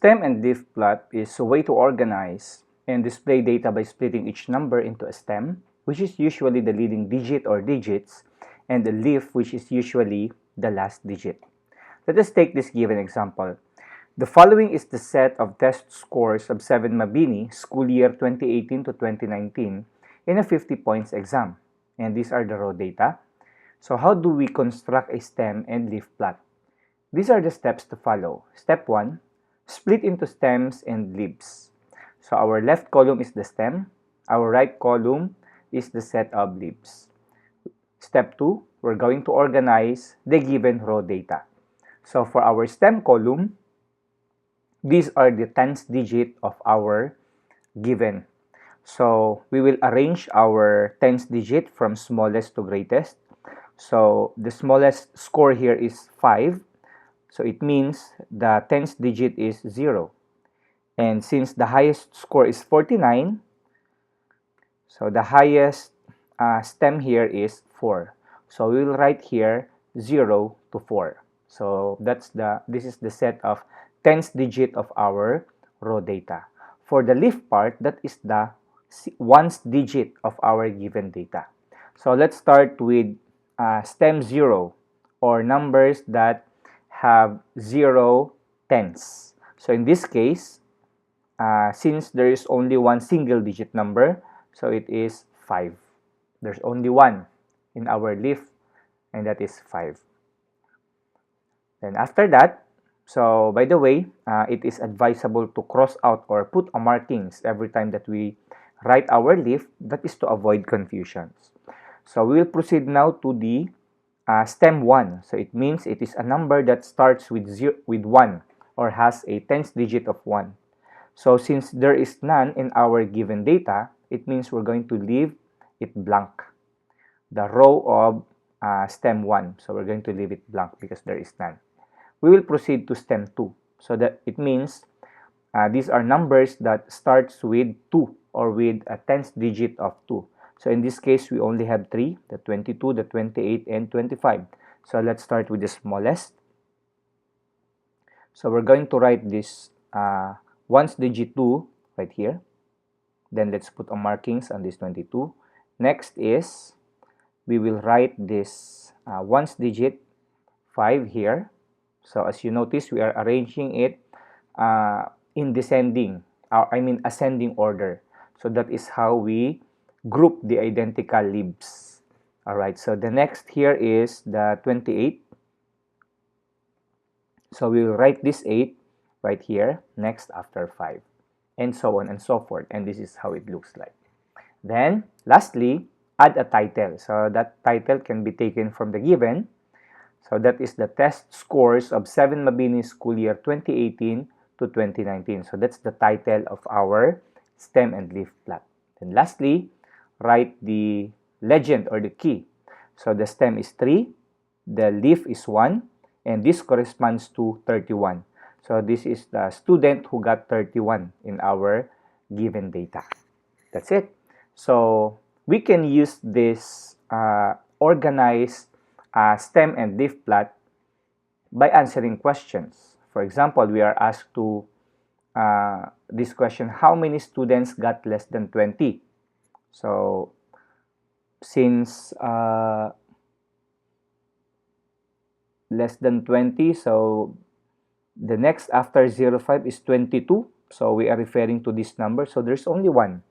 Stem and leaf plot is a way to organize and display data by splitting each number into a stem, which is usually the leading digit or digits, and a leaf, which is usually the last digit. Let us take this given example. The following is the set of test scores of 7 Mabini school year 2018 to 2019 in a 50 points exam. And these are the raw data. So how do we construct a stem and leaf plot? These are the steps to follow. Step 1, split into stems and leaves. So our left column is the stem, our right column is the set of leaves. Step 2, we're going to organize the given raw data. So for our stem column, these are the tens digit of our given. So we will arrange our tens digit from smallest to greatest. So the smallest score here is 5. So it means the tens digit is 0. And since the highest score is 49, so the highest stem here is 4. So we will write here 0 to 4. So this is the set of tens digit of our raw data. For the leaf part, that is the ones digit of our given data. So let's start with stem 0, or numbers that have 0 tens. So in this case, since there is only one single digit number, so it is 5. There's only one in our leaf, and that is 5. Then after that, so by the way, it is advisable to cross out or put a markings every time that we write our leaf. That is to avoid confusions. So we will proceed now to the stem 1. So it means it is a number that starts with 1 or has a tens digit of 1. So since there is none in our given data, it means we're going to leave it blank, the row of stem 1. So we're going to leave it blank because there is none. We will proceed to stem 2. So that it means these are numbers that starts with 2 or with a tens digit of 2. So in this case, we only have 3, the 22, the 28, and 25. So let's start with the smallest. So we're going to write this ones digit 2 right here. Then let's put a markings on this 22. Next is, we will write this ones digit 5 here. So as you notice, we are arranging it in ascending order. So that is how we group the identical leaves. Alright, so the next here is the 28. So we will write this 8 right here, next after 5, and so on and so forth. And this is how it looks like. Then, lastly, add a title. So that title can be taken from the given. So that is the test scores of 7 Mabini school year 2018 to 2019. So that's the title of our stem and leaf plot. Then lastly, write the legend or the key. So the stem is 3, the leaf is 1, and this corresponds to 31. So this is the student who got 31 in our given data. That's it. So we can use this organized stem and leaf plot by answering questions. For example, we are asked to this question, how many students got less than 20? So since less than 20, so the next after 05 is 22. So we are referring to this number. So there's only one,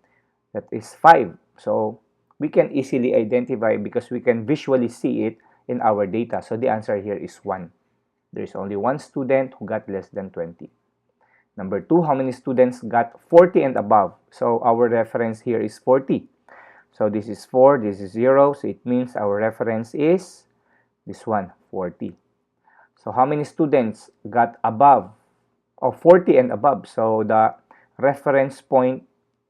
that is 5. So we can easily identify because we can visually see it in our data. So the answer here is 1. There is only one student who got less than 20. Number 2, how many students got 40 and above? So our reference here is 40. So this is 4, this is 0. So it means our reference is this one, 40. So how many students got above or 40 and above? So the reference point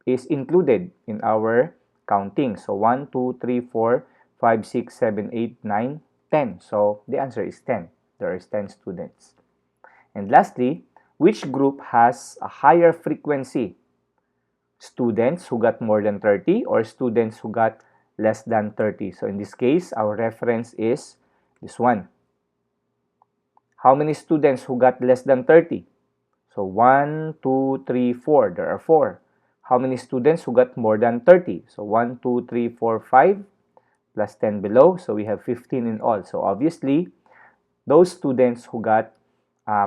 is included in our counting. So 1, 2, 3, 4, 5, 6, 7, 8, 9, 10. So the answer is 10. There is 10 students. And lastly, which group has a higher frequency? Students who got more than 30 or students who got less than 30? So in this case, our reference is this one. How many students who got less than 30? So 1, 2, 3, 4. There are 4. How many students who got more than 30? So 1, 2, 3, 4, 5 plus 10 below. So we have 15 in all. So obviously, those students who got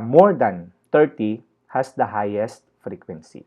more than 30 has the highest frequency.